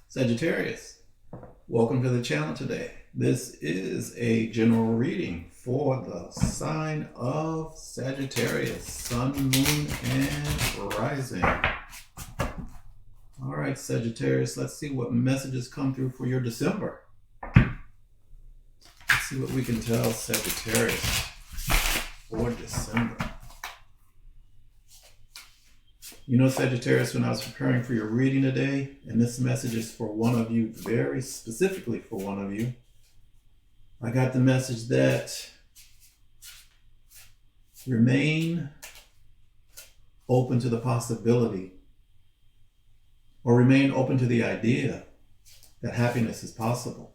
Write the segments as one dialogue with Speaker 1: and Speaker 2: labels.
Speaker 1: Sagittarius, welcome to the channel today. This is a general reading for the sign of Sagittarius, sun, moon, and rising. All right, Sagittarius, let's see what messages come through for your December. Let's see what we can tell Sagittarius for December. You know, Sagittarius, when I was preparing for your reading today, and this message is for one of you, very specifically for one of you, I got the message that remain open to the possibility, or remain open to the idea that happiness is possible.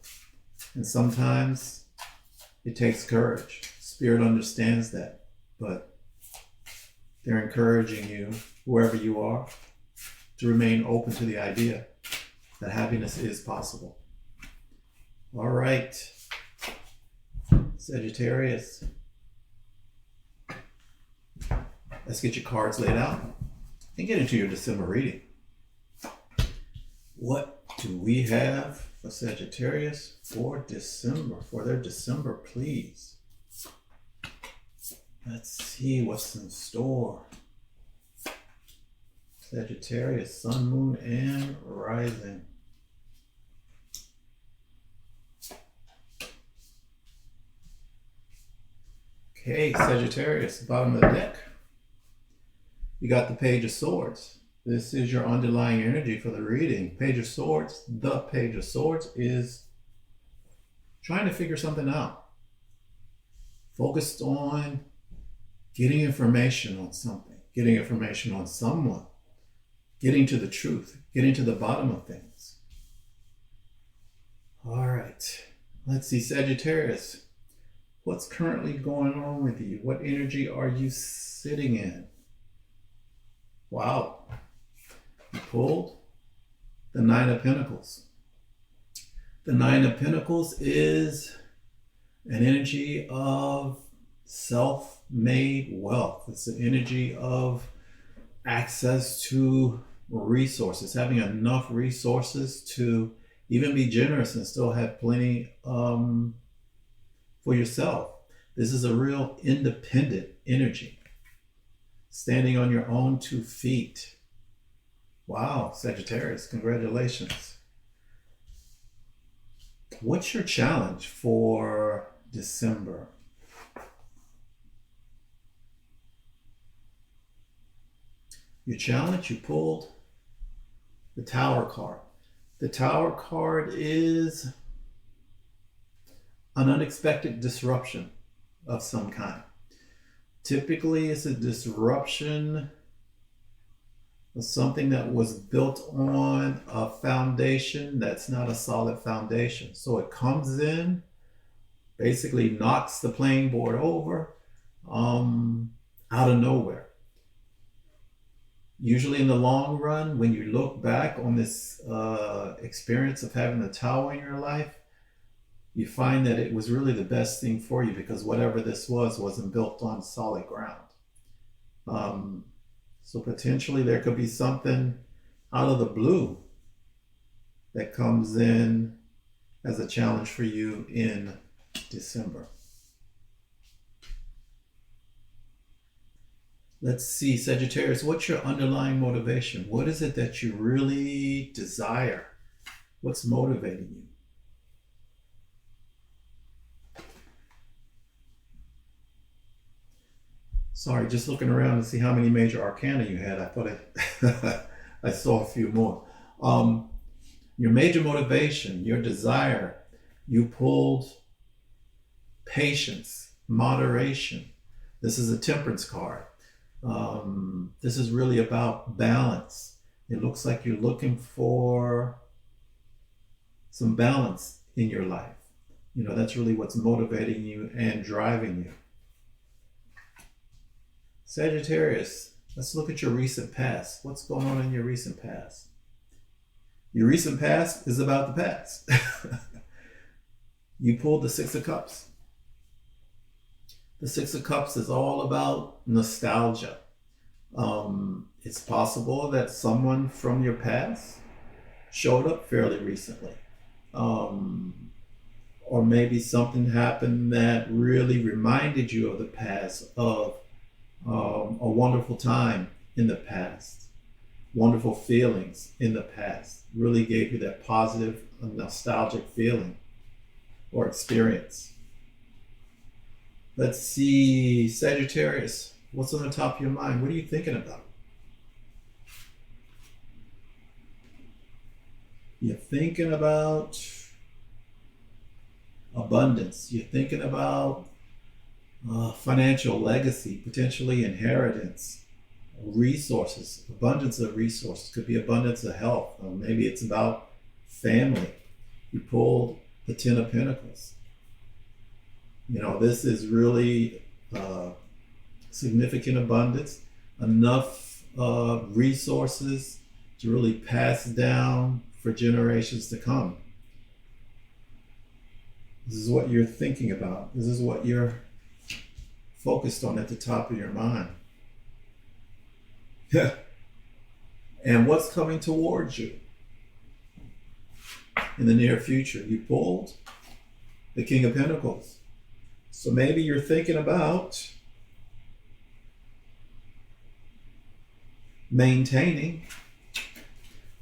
Speaker 1: And sometimes it takes courage. Spirit understands that, but they're encouraging you, wherever you are, to remain open to the idea that happiness is possible. All right, Sagittarius, let's get your cards laid out and get into your December reading. What do we have for Sagittarius for December, for their December, please? Let's see what's in store. Sagittarius, sun, moon, and rising. Okay, Sagittarius, bottom of the deck. You got the Page of Swords. This is your underlying energy for the reading. Page of Swords, the Page of Swords is trying to figure something out. Focused on getting information on something, getting information on someone, getting to the truth, getting to the bottom of things. All right, let's see, Sagittarius, what's currently going on with you? What energy are you sitting in? Wow, you pulled the Nine of Pentacles. The Nine of Pentacles is an energy of self-made wealth. It's an energy of access to resources, having enough resources to even be generous and still have plenty for yourself. This is a real independent energy, standing on your own 2 feet. Wow, Sagittarius, congratulations. What's your challenge for December? Your challenge, you pulled the Tower card. The Tower card is an unexpected disruption of some kind. Typically, it's a disruption of something that was built on a foundation that's not a solid foundation. So it comes in, basically knocks the playing board over out of nowhere. Usually in the long run, when you look back on this experience of having the Tower in your life, you find that it was really the best thing for you, because whatever this wasn't built on solid ground. So potentially there could be something out of the blue that comes in as a challenge for you in December. Let's see, Sagittarius, what's your underlying motivation? What is it that you really desire? What's motivating you? Sorry, just looking around to see how many major arcana you had. I thought I saw a few more. Your major motivation, your desire, you pulled patience, moderation. This is a Temperance card. This is really about balance. It looks like you're looking for some balance in your life. You know, that's really what's motivating you and driving you. Sagittarius, let's look at your recent past. What's going on in your recent past? Your recent past is about the past. You pulled the Six of Cups. The Six of Cups is all about nostalgia. It's possible that someone from your past showed up fairly recently. Or maybe something happened that really reminded you of the past, of a wonderful time in the past, wonderful feelings in the past, really gave you that positive, nostalgic feeling or experience. Let's see, Sagittarius, what's on the top of your mind? What are you thinking about? You're thinking about abundance. You're thinking about financial legacy, potentially inheritance, resources, abundance of resources. Could be abundance of health. Maybe it's about family. You pulled the Ten of Pentacles. You know, this is really significant abundance, enough resources to really pass down for generations to come. This is what you're thinking about. This is what you're focused on at the top of your mind. And what's coming towards you in the near future? You pulled the King of Pentacles. So maybe you're thinking about maintaining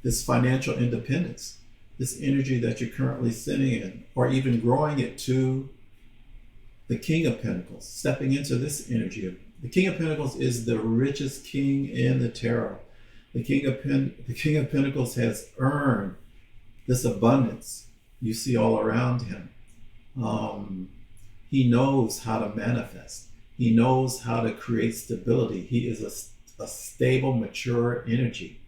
Speaker 1: this financial independence, this energy that you're currently sitting in, or even growing it to the King of Pentacles, stepping into this energy. The King of Pentacles is the richest king in the tarot. The King of Pentacles has earned this abundance you see all around him. He knows how to manifest. He knows how to create stability. He is a stable, mature energy.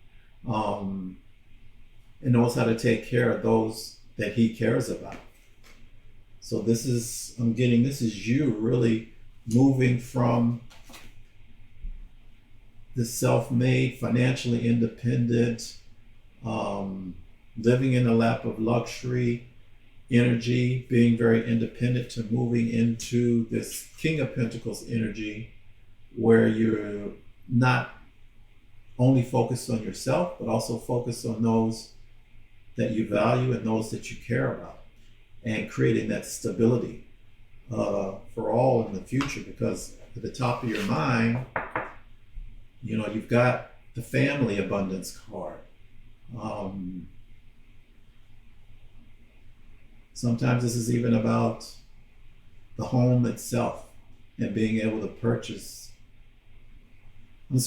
Speaker 1: And knows how to take care of those that he cares about. So this is you really moving from the self-made, financially independent, living in the lap of luxury energy, being very independent, to moving into this King of Pentacles energy where you're not only focused on yourself, but also focused on those that you value and those that you care about, and creating that stability for all in the future. Because at the top of your mind, you know, you've got the family abundance card. Sometimes this is even about the home itself and being able to purchase the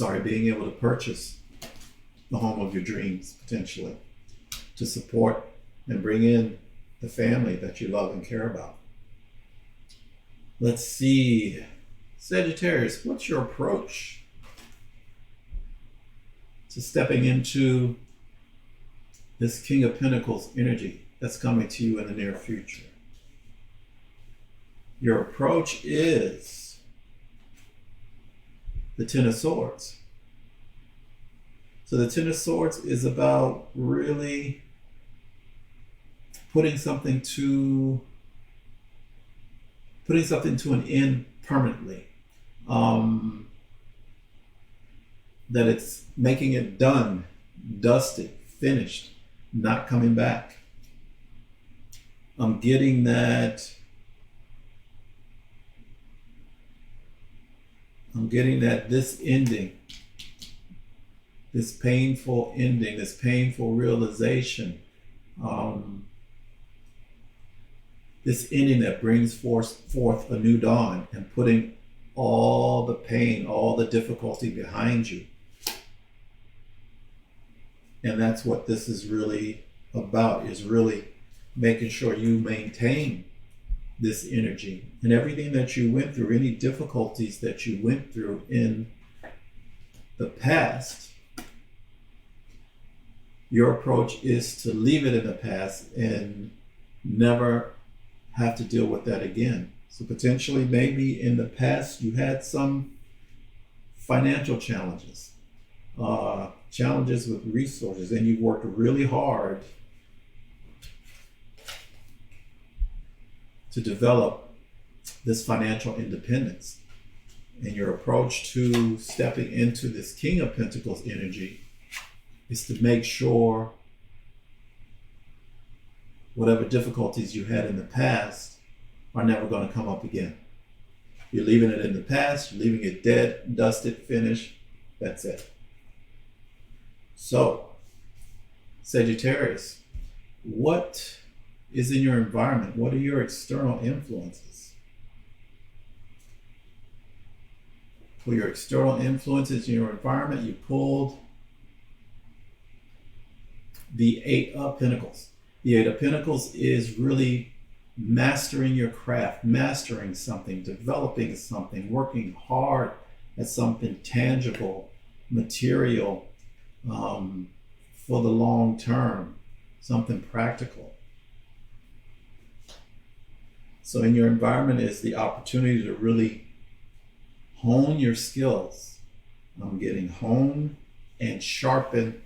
Speaker 1: home of your dreams, potentially, to support and bring in the family that you love and care about. Let's see, Sagittarius, what's your approach to stepping into this King of Pentacles energy that's coming to you in the near future? Your approach is the Ten of Swords. So the Ten of Swords is about really putting something to an end permanently. That it's making it done, dusted, finished, not coming back. I'm getting that this ending, this painful ending, this painful realization, this ending that brings forth a new dawn, and putting all the pain, all the difficulty behind you. And that's what this is really about, is really making sure you maintain this energy. And everything that you went through, any difficulties that you went through in the past, your approach is to leave it in the past and never have to deal with that again. So potentially, maybe in the past you had some financial challenges, challenges with resources, and you worked really hard to develop this financial independence. And your approach to stepping into this King of Pentacles energy is to make sure whatever difficulties you had in the past are never going to come up again. You're leaving it in the past, you're leaving it dead, dusted, finished. That's it. So, Sagittarius, what is in your environment? What are your external influences? For your external influences in your environment, you pulled the Eight of Pentacles. The Eight of Pentacles is really mastering your craft, mastering something, developing something, working hard at something tangible, material, for the long term, something practical. So in your environment is the opportunity to really hone your skills. I'm getting hone and sharpen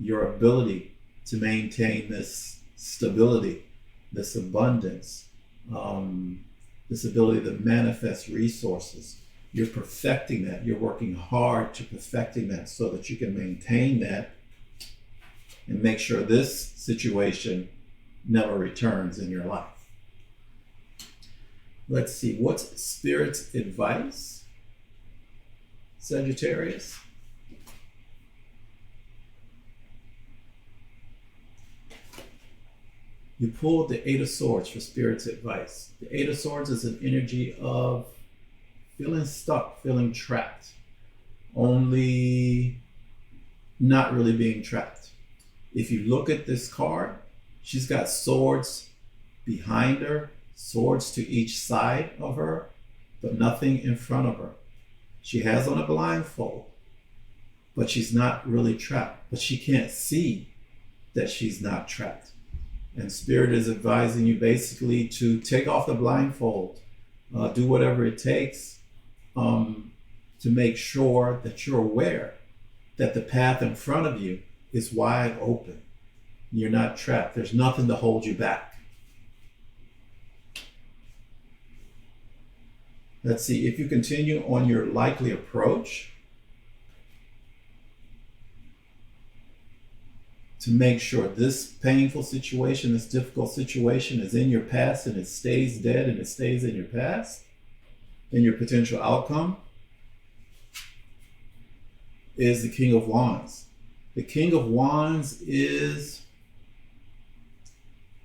Speaker 1: your ability to maintain this stability, this abundance, this ability to manifest resources. You're perfecting that. You're working hard to perfecting that so that you can maintain that and make sure this situation never returns in your life. Let's see, what's Spirit's advice, Sagittarius? You pulled the Eight of Swords for Spirit's advice. The Eight of Swords is an energy of feeling stuck, feeling trapped, only not really being trapped. If you look at this card, she's got swords behind her, swords to each side of her, but nothing in front of her. She has on a blindfold, but she's not really trapped, but she can't see that she's not trapped. And Spirit is advising you basically to take off the blindfold, do whatever it takes to make sure that you're aware that the path in front of you is wide open. You're not trapped. There's nothing to hold you back. Let's see, if you continue on your likely approach to make sure this painful situation, this difficult situation is in your past and it stays dead and it stays in your past, then your potential outcome is the King of Wands. The King of Wands is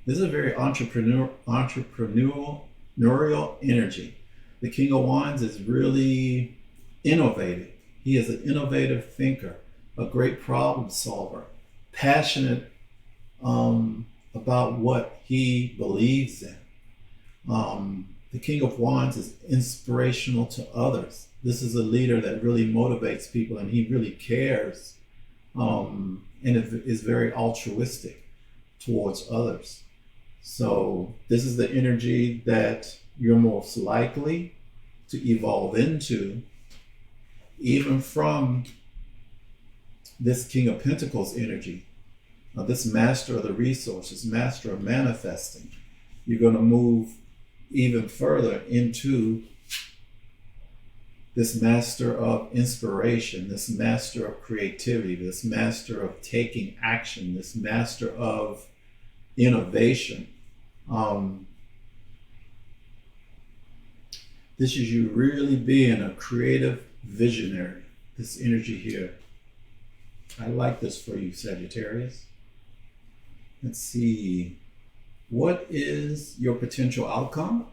Speaker 1: a very entrepreneurial energy. The King of Wands is really innovative. He is an innovative thinker, a great problem solver, passionate about what he believes in. The King of Wands is inspirational to others. This is a leader that really motivates people and he really cares and is very altruistic towards others. So this is the energy that you're most likely to evolve into, even from this King of Pentacles energy, this master of the resources, master of manifesting. You're going to move even further into this master of inspiration, this master of creativity, this master of taking action, this master of innovation. This is you really being a creative visionary, this energy here. I like this for you, Sagittarius. Let's see. What is your potential outcome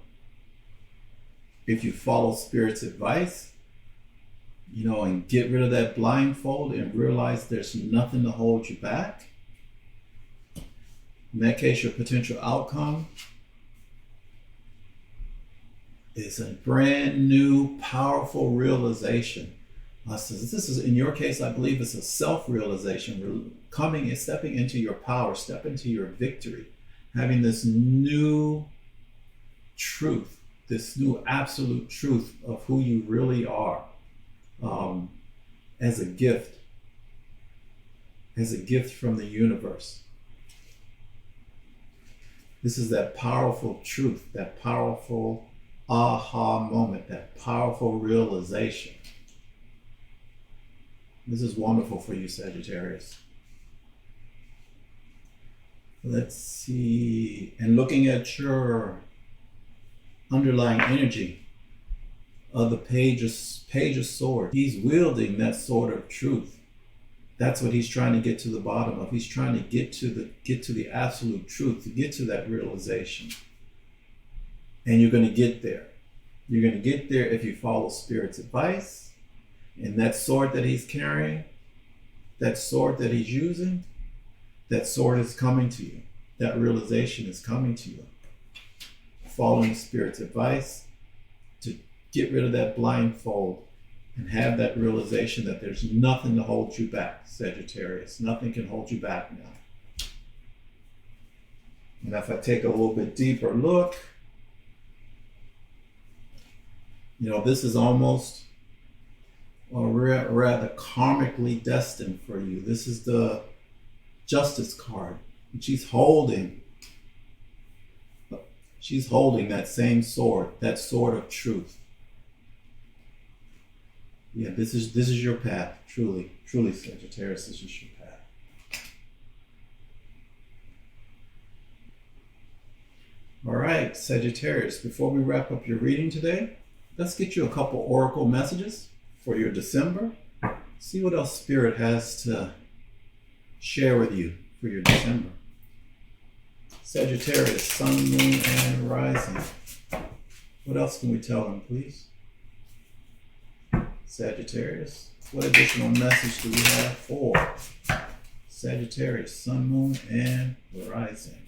Speaker 1: if you follow Spirit's advice, and get rid of that blindfold and realize there's nothing to hold you back? In that case, your potential outcome is a brand new, powerful realization. So this is, in your case, I believe it's a self-realization, coming and stepping into your power, step into your victory, having this new truth, this new absolute truth of who you really are, as a gift from the universe. This is that powerful truth, that powerful aha moment, that powerful realization. This is wonderful for you, Sagittarius. Let's see. And looking at your underlying energy of the page of swords, he's wielding that sword of truth. That's what he's trying to get to the bottom of. He's trying to get to the absolute truth, to get to that realization. And you're going to get there. You're going to get there if you follow Spirit's advice. And that sword that he's carrying, that sword that he's using, that sword is coming to you. That realization is coming to you. Following Spirit's advice to get rid of that blindfold and have that realization that there's nothing to hold you back, Sagittarius. Nothing can hold you back now. And if I take a little bit deeper look, this is almost, or rather karmically destined for you. This is the Justice card. And she's holding that same sword, that sword of truth. Yeah, this is your path, truly, Sagittarius, this is your path. All right, Sagittarius, before we wrap up your reading today, let's get you a couple oracle messages for your December. See what else Spirit has to share with you for your December. Sagittarius, Sun, Moon, and Rising. What else can we tell them, please? Sagittarius, what additional message do we have for Sagittarius, Sun, Moon, and Rising?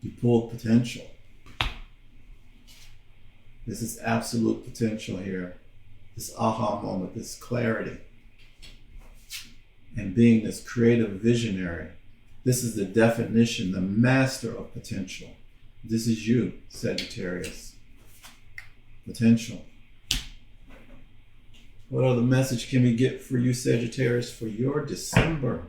Speaker 1: You pulled potential. This is absolute potential here. This aha moment, this clarity. And being this creative visionary. This is the definition, the master of potential. This is you, Sagittarius. Potential. What other message can we get for you, Sagittarius, for your December?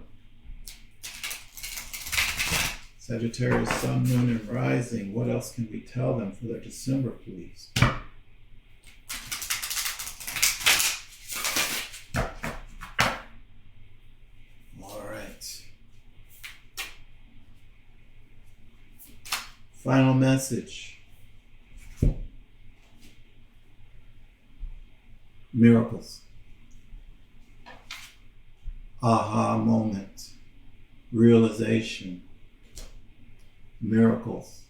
Speaker 1: Sagittarius, Sun, Moon, and Rising. What else can we tell them for their December, please? All right. Final message. Miracles. Aha moment. Realization. Miracles.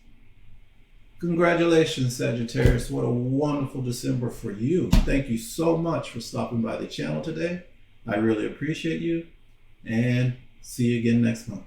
Speaker 1: Congratulations, Sagittarius. What a wonderful December for you. Thank you so much for stopping by the channel today. I really appreciate you, and see you again next month.